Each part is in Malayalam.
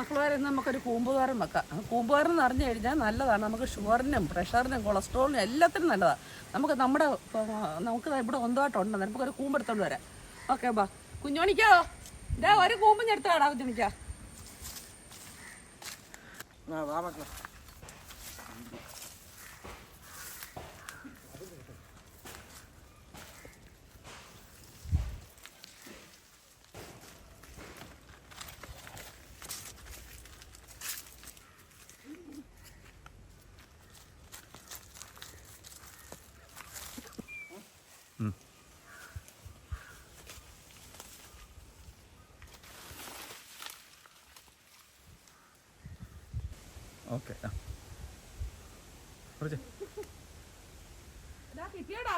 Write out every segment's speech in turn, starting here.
മക്കളുകാരെ നമുക്കൊരു കൂമ്പുകാരം വെക്കാം. കൂമ്പുകാരം എന്ന് പറഞ്ഞു കഴിഞ്ഞാൽ നല്ലതാണ്. നമുക്ക് ഷുഗറിനും പ്രഷറിനും കൊളസ്ട്രോളിനും എല്ലാത്തിനും നല്ലതാണ്. നമുക്ക് ഇവിടെ സ്വന്തമായിട്ടുണ്ട്. നമുക്കൊരു കൂമ്പെടുത്തോണ്ട് വരാം. ഓക്കെ ബാ കുഞ്ഞോണിക്കോ, ഇതാ ഒരു കൂമ്പ് ഞെടുത്താടാ കുഞ്ഞോണിക്കാ. ഓക്കെ കിട്ടിയടാ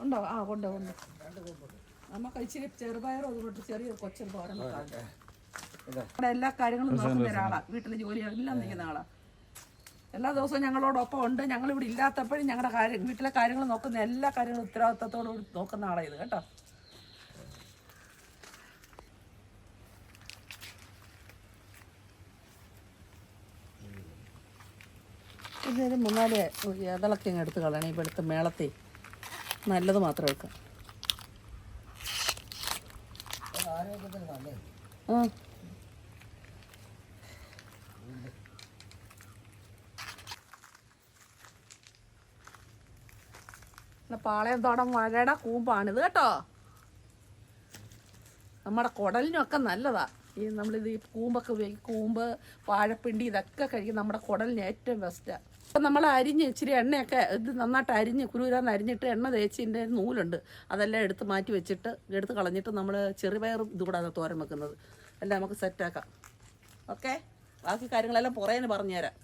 ഉണ്ടോ? ആ കൊണ്ട് നമുക്ക് ഇച്ചിരി ചെറുപയറും അതുകൊണ്ട് ചെറിയ കൊച്ചൊരു തോരൻ ഇവിടെ എല്ലാ കാര്യങ്ങളും നോക്കുന്ന ഒരാളാ. വീട്ടിലെ ജോലി എല്ലാം നിൽക്കുന്ന ആളാ. എല്ലാ ദിവസവും ഞങ്ങളോടൊപ്പം ഉണ്ട്. ഞങ്ങളിവിടെ ഇല്ലാത്തപ്പോഴും ഞങ്ങളുടെ വീട്ടിലെ കാര്യങ്ങൾ നോക്കുന്ന എല്ലാ കാര്യങ്ങളും ഉത്തരവാദിത്തത്തോടു നോക്കുന്ന ആളാ ഇത് കേട്ടോ. ഇത് 3-4 ഇതളൊക്കെ അങ്ങ് എടുത്ത് കളയണം. ഇപ്പോൾ എടുത്ത് മേളത്തെ നല്ലത് മാത്രം എടുക്കാം. പാളയത്തോടം വാഴയുടെ കൂമ്പാണിത് കേട്ടോ. നമ്മുടെ കുടലിനൊക്കെ നല്ലതാ. നമ്മളിത് കൂമ്പൊക്കെ കൂമ്പ് വാഴപ്പിണ്ടി ഇതൊക്കെ കഴിക്കും. നമ്മുടെ കുടലിന് ഏറ്റവും ബെസ്റ്റാണ്. അപ്പം നമ്മൾ അരിഞ്ഞ് ഇച്ചിരി എണ്ണയൊക്കെ ഇത് നന്നായിട്ട് അരിഞ്ഞ് കുരുകുരാന്ന് അരിഞ്ഞിട്ട് എണ്ണ തേച്ചിൻ്റെ നൂലുണ്ട് അതെല്ലാം എടുത്ത് മാറ്റി വെച്ചിട്ട് എടുത്ത് കളഞ്ഞിട്ട് നമ്മൾ ചെറുപയറും ഇതുകൂടാണ് തോരൻ വെക്കുന്നത്. എല്ലാം നമുക്ക് സെറ്റാക്കാം. ഓക്കെ, ബാക്കി കാര്യങ്ങളെല്ലാം പുറേന്ന് പറഞ്ഞുതരാം.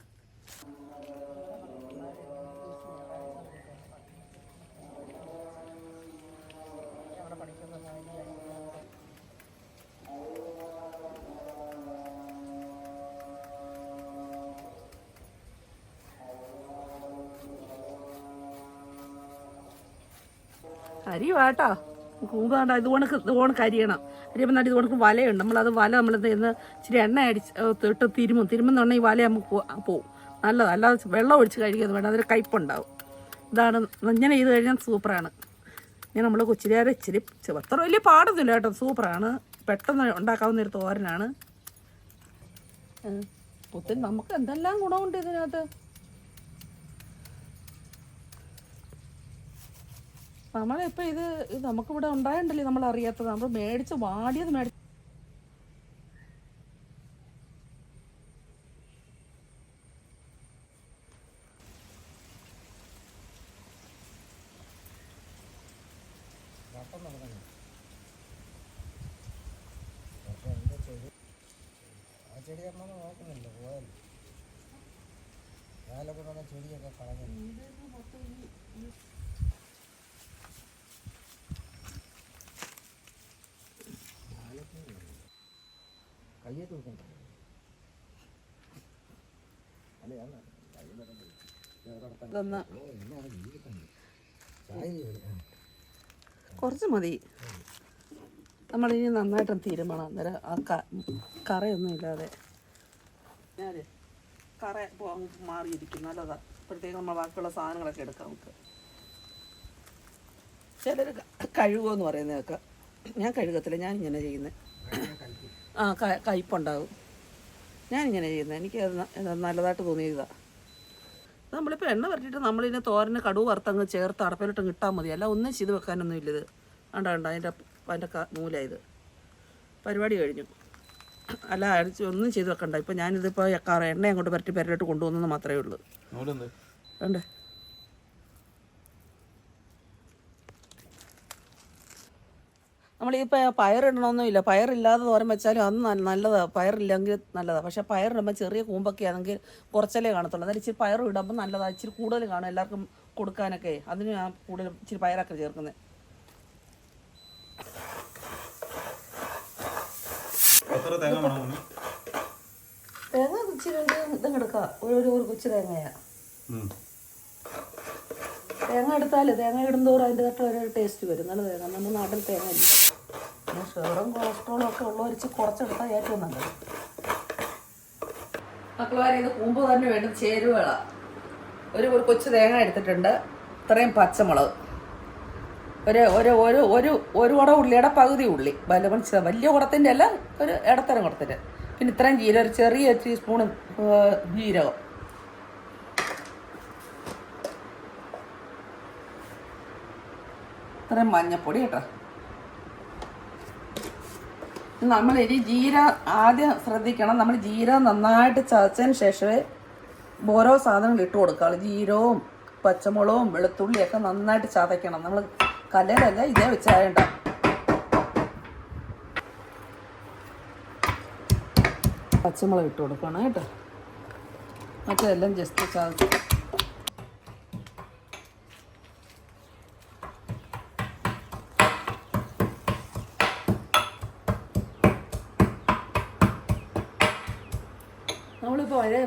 അരി വേട്ടോ കൂമ്പ് വേണ്ട. ഇതുകൊണ്ട് അരിയണം. അരിയപ്പം നട്ട് ഇതുകൊണ്ട് വലയുണ്ട്. നമ്മൾ ഇന്ന് ഇച്ചിരി എണ്ണ ഇട്ട് തിരുമെന്ന് പറഞ്ഞാൽ ഈ വല നമുക്ക് പോവും. നല്ലതാണ്. അല്ലാതെ വെള്ളം ഒഴിച്ച് കഴിക്കുന്നത് വേണ്ട, അതിൽ കയ്പുണ്ടാവും. ഇതാണ് ഇങ്ങനെ ചെയ്ത് കഴിഞ്ഞാൽ സൂപ്പറാണ്. ഇങ്ങനെ നമ്മൾ കൊച്ചിലേറെ ഇച്ചിരി അത്ര വലിയ പാടൊന്നുമില്ല കേട്ടോ. സൂപ്പറാണ്, പെട്ടെന്ന് ഉണ്ടാക്കാവുന്ന ഒരു തോരനാണ്. ഒത്തിരി നമുക്ക് എന്തെല്ലാം ഗുണമുണ്ട് ഇതിനകത്ത്. നമ്മളിപ്പോൾ ഇത് നമുക്കിവിടെ ഉണ്ടായണ്ടല്ലേ നമ്മൾ അറിയാത്തത്. നമ്മൾ മേടിച്ച് വാടിയത് മേടിച്ച് നോക്കുന്നില്ല പോയാലും ഞാനൊക്കെ ചെടിയൊക്കെ കളഞ്ഞു. കയ്യെ തൂക്കണ്ട. കുറച്ച് മതി. നമ്മളിനി നന്നായിട്ട് തിരുമണം. അന്നേരം ആ കറയൊന്നും ഇല്ലാതെ ഞാൻ കറ മാറിയിരിക്കും. നല്ലതാണ്. അപ്പോഴത്തേക്ക് നമ്മൾ ബാക്കിയുള്ള സാധനങ്ങളൊക്കെ എടുക്കാം. നമുക്ക് ചിലർ കഴുകുമെന്ന് പറയുന്നതൊക്കെ. ഞാൻ കഴുകത്തില്ല, ഞാനിങ്ങനെ ചെയ്യുന്നത്. കയ്പുണ്ടാകും. ഞാനിങ്ങനെ ചെയ്യുന്നത്. എനിക്കത് നല്ലതായിട്ട് തോന്നിയതാണ്. നമ്മളിപ്പോൾ എണ്ണ വരട്ടിയിട്ട് നമ്മളിതിനെ തോരന് കടുവ് വറുത്തങ്ങ് ചേർത്ത് അടപ്പിലിട്ടും കിട്ടാൻ മതി. അല്ല ഒന്നും ചെയ്ത് വെക്കാനൊന്നും ഇല്ലത്. കണ്ട അതിൻ്റെ നൂലായത്. പരിപാടി കഴിഞ്ഞു. അല്ല ഒന്നും ചെയ്ത് വെക്കണ്ട. ഇപ്പോൾ ഞാനിതിപ്പോൾ എണ്ണ അങ്ങോട്ട് പെരട്ടിട്ട് കൊണ്ടുപോകുന്നത് മാത്രമേ ഉള്ളൂ. വേണ്ടേ നമ്മളിപ്പോൾ പയറിടണമെന്നില്ല. പയറില്ലാതെ തോരൻ വെച്ചാലും അന്ന് നല്ലതാണ്. പയറില്ലെങ്കിൽ നല്ലതാണ്. പക്ഷേ പയറിടുമ്പോൾ ചെറിയ കൂമ്പൊക്കെ ആണെങ്കിൽ കുറച്ചല്ലേ കാണത്തുള്ളൂ. അതായത് ഇച്ചിരി പയർ ഇടുമ്പോൾ നല്ലതാണ്. ഇച്ചിരി കൂടുതൽ കാണും എല്ലാവർക്കും കൊടുക്കാനൊക്കെ. അതിന് ഞാൻ കൂടുതൽ ഇച്ചിരി പയറൊക്കെ ചേർക്കുന്നത്. തേങ്ങ ഇച്ചിരി ഇതങ്ങ് എടുക്കാം. ഒരു കുച്ചി തേങ്ങയാണ്. തേങ്ങ എടുത്താൽ തേങ്ങ ഇടുന്തോറും അതിൻ്റെ തൊട്ട് ഒരു ടേസ്റ്റ് വരും. നല്ല തേങ്ങ. നമ്മൾ നാട്ടിൽ തേങ്ങ ഇല്ല. പിന്നെ ഷുഗറും കൊളസ്ട്രോളും ഒക്കെ ഉള്ളവരിച്ച് കുറച്ചെടുത്താൽ ഏറ്റവും നല്ലത്. മക്കളമാരെ ഇത് കൂമ്പ് തന്നെ വേണ്ട ചേരുവകളാണ്. ഒരു കൊച്ചു തേങ്ങ എടുത്തിട്ടുണ്ട്, ഇത്രയും പച്ചമുളക്, ഒരു ഒരു ഒരു ഒരു ഒരു കുട ഉള്ളിയുടെ പകുതി ഉള്ളി, വലിയ കുടത്തിൻ്റെ അല്ല, ഒരു ഇടത്തരം കുടത്തിൻ്റെ. പിന്നെ ഇത്രയും ജീരകം, ഒരു ചെറിയ ടീസ്പൂണ് ജീരകം, ഇത്രയും മഞ്ഞപ്പൊടി കേട്ടോ. നമ്മൾ ഇനി ജീരകം ആദ്യം ശ്രദ്ധിക്കണം. നമ്മൾ ജീരകം നന്നായിട്ട് ചതച്ചതിന് ശേഷമേ ഓരോ സാധനങ്ങൾ ഇട്ട് കൊടുക്കാവുള്ളൂ. ജീരകവും പച്ചമുളകും വെളുത്തുള്ളിയൊക്കെ നന്നായിട്ട് ചതയ്ക്കണം. നമ്മൾ കല്ലിലല്ല, ഇതേ വെച്ചായണ്ട. പച്ചമുളക് ഇട്ട് കൊടുക്കണം കേട്ടോ. മറ്റെല്ലാം ജസ്റ്റ് ചതച്ച്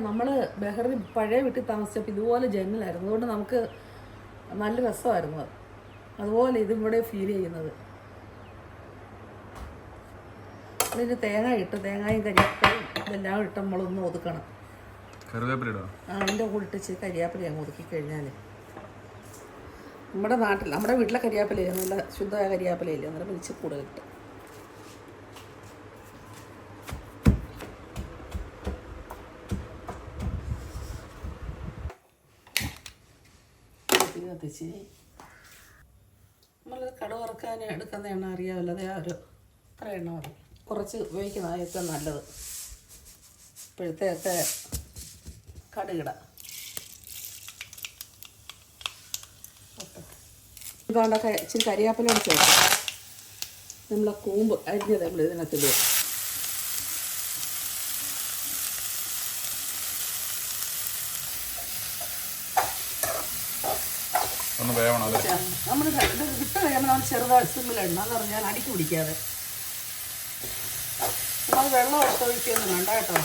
നമ്മൾ ബഹ്റിൻ പഴയ വീട്ടിൽ താമസിച്ചപ്പോൾ ഇതുപോലെ ജനലായിരുന്നു. അതുകൊണ്ട് നമുക്ക് നല്ല രസമായിരുന്നു. അതുപോലെ ഇതും ഇവിടെ ഫീൽ ചെയ്യുന്നത്. അതിന് തേങ്ങ ഇട്ട്, തേങ്ങയും കരിയാപ്പയും ഇതെല്ലാം ഇട്ട് നമ്മളൊന്ന് ഒതുക്കണം. അതിൻ്റെ കൂടെ ഇട്ട് കരിയാപ്പില അങ്ങ് ഒതുക്കി കഴിഞ്ഞാൽ നമ്മുടെ നാട്ടിൽ, നമ്മുടെ വീട്ടിലെ കരിയാപ്പില നല്ല ശുദ്ധമായ കരിയാപ്പിലയില്ല, അന്നേരം വിളിച്ച് കൂടുതൽ ഇട്ട് കത്തിച്ച് നമ്മൾ കടുക് വറുക്കാൻ എടുക്കുന്ന എണ്ണ അറിയാമല്ലോ, അതേ ഒരു അത്ര എണ്ണ മതി. കുറച്ച് ഉപയോഗിക്കുന്ന ഏറ്റവും നല്ലത്. ഇപ്പോഴത്തെയൊക്കെ കടുകിട ഇതാണ്ടൊക്കെ ഇച്ചിരി കരിയാപ്പിലോട് ചേർക്കാം. നമ്മളെ കൂമ്പ് അരിഞ്ഞത് നമ്മൾ ഇതിനകത്തില്ലേ. നമ്മൾ ഇത് വിട്ട് കഴിയുമ്പോൾ നമ്മൾ ചെറുതായി സിമ്മിലിടണം. എന്ന് പറഞ്ഞാൽ അടിക്ക് പിടിക്കാതെ. നമ്മൾ വെള്ളം ഒഴിക്കൊന്നും വേണ്ട കേട്ടോ.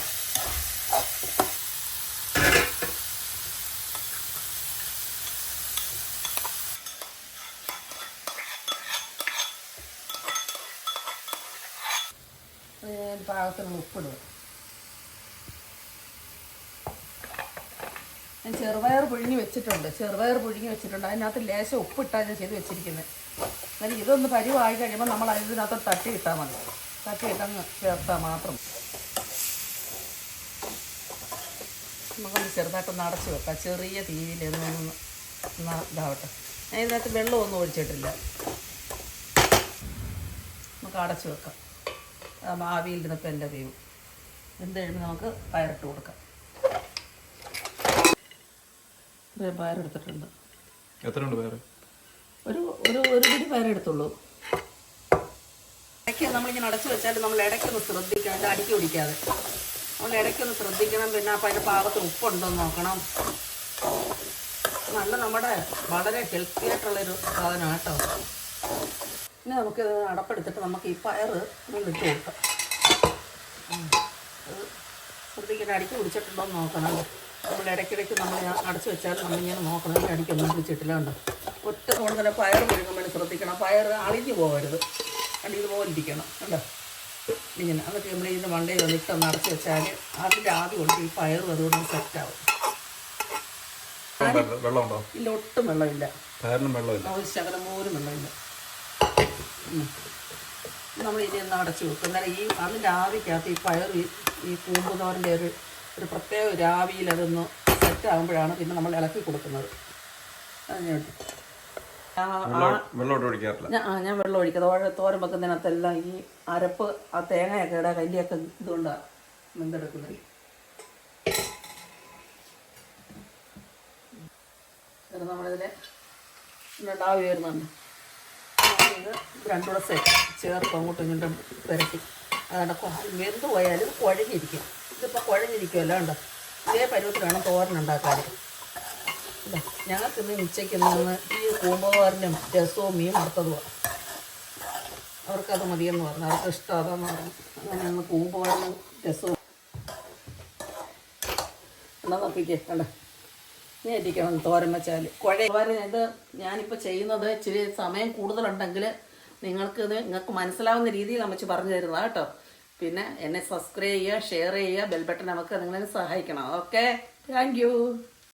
പാകത്തിനുള്ള ഉപ്പിടുക. ഞാൻ ചെറുപയർ പുഴുങ്ങി വെച്ചിട്ടുണ്ട്. അതിനകത്ത് ലേശം ഉപ്പിട്ടാണ് ഞാൻ ചെയ്ത് വെച്ചിരിക്കുന്നത്. എന്നാലും ഇതൊന്ന് പരിവായി കഴിയുമ്പോൾ നമ്മൾ അതിനകത്ത് തട്ടി ഇട്ടാൽ മതി. തട്ടി ഇട്ടങ്ങ് ചേർത്താൽ മാത്രം. നമുക്കൊന്ന് ചെറുതായിട്ടൊന്ന് അടച്ച് വെക്കാം. ചെറിയ തീയിൽ ഒന്ന് ഇതാവട്ടെ. ഞാൻ ഇതിനകത്ത് വെള്ളമൊന്നും ഒഴിച്ചിട്ടില്ല. നമുക്ക് അടച്ച് വെക്കാം. ആവിയിൽ ഇരുന്നപ്പോൾ എൻ്റെ വേവും എന്ത് കഴിയുമ്പോൾ നമുക്ക് പയറിട്ട് കൊടുക്കാം. പയറെടുത്തിട്ടുണ്ട്. ഒരു പിടി പയറെടുത്തുള്ളൂ. ഇടയ്ക്ക് നമ്മളിങ്ങനെ അടച്ചു വെച്ചാൽ നമ്മൾ ഇടയ്ക്കൊന്ന് ശ്രദ്ധിക്കണം, ഇത് അടിക്ക് പിടിക്കാതെ നമ്മൾ ഇടയ്ക്കൊന്ന് ശ്രദ്ധിക്കണം. പിന്നെ അപ്പം അതിൻ്റെ പാകത്തിന് ഉപ്പുണ്ടോ എന്ന് നോക്കണം. നല്ല നമ്മുടെ വളരെ ഹെൽത്തി ആയിട്ടുള്ളൊരു സാധനമാണ് കേട്ടോ. ഇനി നമുക്ക് അടപ്പെടുത്തിട്ട് നമുക്ക് ഈ പയറ് ഇട്ട് കൊടുക്കാം. ശ്രദ്ധിക്കണം, അടിക്ക് പിടിച്ചിട്ടുണ്ടോ എന്ന് നോക്കണം. നമ്മൾ ഇടയ്ക്കിടയ്ക്ക് നമ്മൾ അടച്ചു വെച്ചാൽ നമ്മളിങ്ങനെ നോക്കണം. അടിക്കൊന്നും പിടിച്ചിട്ടില്ല കണ്ടോ. ഒറ്റ കൊണ്ട് തന്നെ പയർ പുഴുങ്ങുമ്പോൾ ശ്രദ്ധിക്കണം. പയർ അളിഞ്ഞു പോകരുത്. അടി ഇതുപോലെ ഇരിക്കണം കണ്ടോ. ഇങ്ങനെ എന്നിട്ട് നമ്മൾ ഇതിൻ്റെ മണ്ടയിൽ വന്നിട്ടൊന്ന് അടച്ചു വെച്ചാൽ അതിൻ്റെ ആദ്യം കൊണ്ട് ഈ പയറും അതുകൊണ്ട് സെറ്റാവും. ഇല്ല, ഒട്ടും വെള്ളമില്ല. ഒരു ശകലം പോലും വെള്ളമില്ല. നമ്മൾ ഇനി ഒന്ന് അടച്ചു വെക്കും. എന്നാലും ഈ അതിൻ്റെ ആവിക്കകത്ത് ഈ പയർ ഈ കൂമ്പുതോറിൻ്റെ ഒരു പ്രത്യേക ഒരു ആവിയിൽ അതൊന്ന് സെറ്റാകുമ്പോഴാണ് പിന്നെ നമ്മൾ ഇളക്കി കൊടുക്കുന്നത്. ഞാൻ വെള്ളം ഒഴിക്കാതെ തോരൻ വെക്കുന്നതിനകത്തെല്ലാം ഈ അരപ്പ്, ആ തേങ്ങയൊക്കെ ഇടാൻ കല്ലിയൊക്കെ ഇതുകൊണ്ടാണ് വെന്തെടുക്കുന്നത്. നമ്മളിതിൽ ആവി വരുന്നുണ്ട്. ഇത് രണ്ടും കൂടെ ചേർത്ത് അങ്ങോട്ടും ഇങ്ങോട്ടും പുരട്ടി അതുകൊണ്ട് വെന്ത് പോയാലും കുഴഞ്ഞിരിക്കും. ഇതിപ്പോൾ കുഴഞ്ഞിരിക്കുമല്ലോ കണ്ടോ. ഇതേ പരുവത്തിൽ വേണം തോരനുണ്ടാക്കാൻ. ഇല്ല, ഞങ്ങൾക്ക് ഇന്ന് ഉച്ചയ്ക്ക് നിന്ന് ഈ കൂമ്പുതോരനും രസവും മീൻ വറുത്തതുമാണ്. അവർക്കത് മതിയെന്ന് പറഞ്ഞു. അവർക്ക് ഇഷ്ടം അതാന്ന് പറഞ്ഞു. അങ്ങനെ ഞങ്ങൾ കൂമ്പുതോരനും രസവും എന്നാ നോക്കിക്കേ കണ്ടോ. ഇനി ഇരിക്കണം തോരൻ വെച്ചാൽ തോരൻ. ഇത് ഞാനിപ്പോൾ ചെയ്യുന്നത് ഇച്ചിരി സമയം കൂടുതലുണ്ടെങ്കിൽ നിങ്ങൾക്ക് മനസ്സിലാവുന്ന രീതിയിൽ അമ്മച്ചി പറഞ്ഞു തരുന്നതാണ് കേട്ടോ. പിന്നെ എന്നെ സബ്സ്ക്രൈബ് ചെയ്യുക, ഷെയർ ചെയ്യുക, ബെൽ ബട്ടൺ നമുക്ക് നിങ്ങളെ സഹായിക്കണം. Okay, thank you.